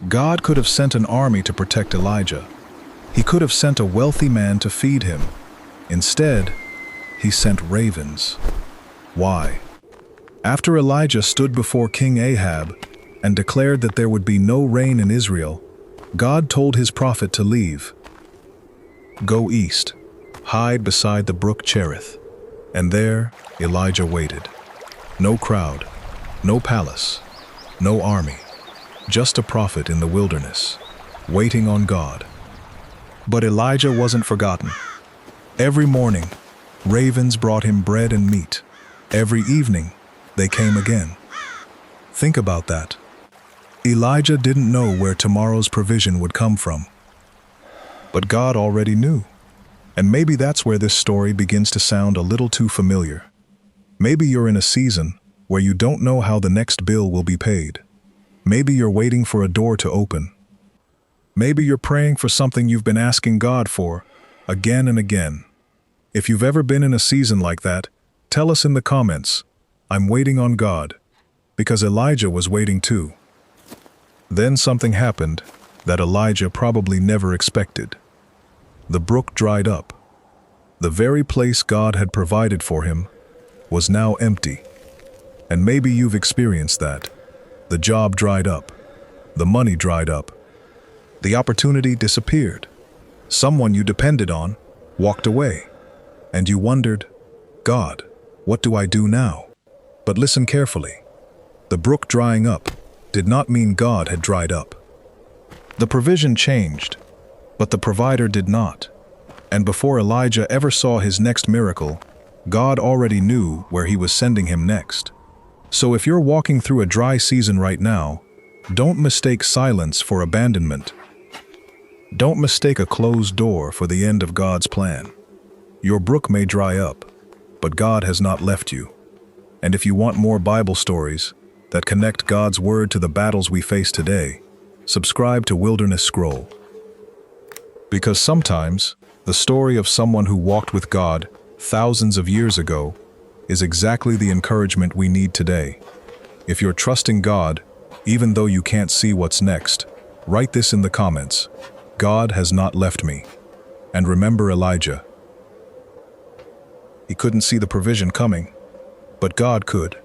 God could have sent an army to protect Elijah. He could have sent a wealthy man to feed him. Instead, he sent ravens. Why? After Elijah stood before King Ahab and declared that there would be no rain in Israel, God told his prophet to leave. Go east, hide beside the brook Cherith. And there, Elijah waited. No crowd, no palace, no army, just a prophet in the wilderness, waiting on God. But Elijah wasn't forgotten. Every morning, ravens brought him bread and meat. Every evening, they came again. Think about that. Elijah didn't know where tomorrow's provision would come from. But God already knew. And maybe that's where this story begins to sound a little too familiar. Maybe you're in a season where you don't know how the next bill will be paid. Maybe you're waiting for a door to open. Maybe you're praying for something you've been asking God for, again and again. If you've ever been in a season like that, tell us in the comments, I'm waiting on God, because Elijah was waiting too. Then something happened that Elijah probably never expected. The brook dried up. The very place God had provided for him was now empty. And maybe you've experienced that. The job dried up. The money dried up. The opportunity disappeared. Someone you depended on walked away. And you wondered, God, what do I do now? But listen carefully. The brook drying up did not mean God had dried up. The provision changed, but the provider did not. And before Elijah ever saw his next miracle, God already knew where he was sending him next. So if you're walking through a dry season right now, don't mistake silence for abandonment. Don't mistake a closed door for the end of God's plan. Your brook may dry up, but God has not left you. And if you want more Bible stories that connect God's word to the battles we face today, subscribe to Wilderness Scroll. Because sometimes, the story of someone who walked with God thousands of years ago is exactly the encouragement we need today. If you're trusting God, even though you can't see what's next, write this in the comments. God has not left me. And remember Elijah. He couldn't see the provision coming, but God could.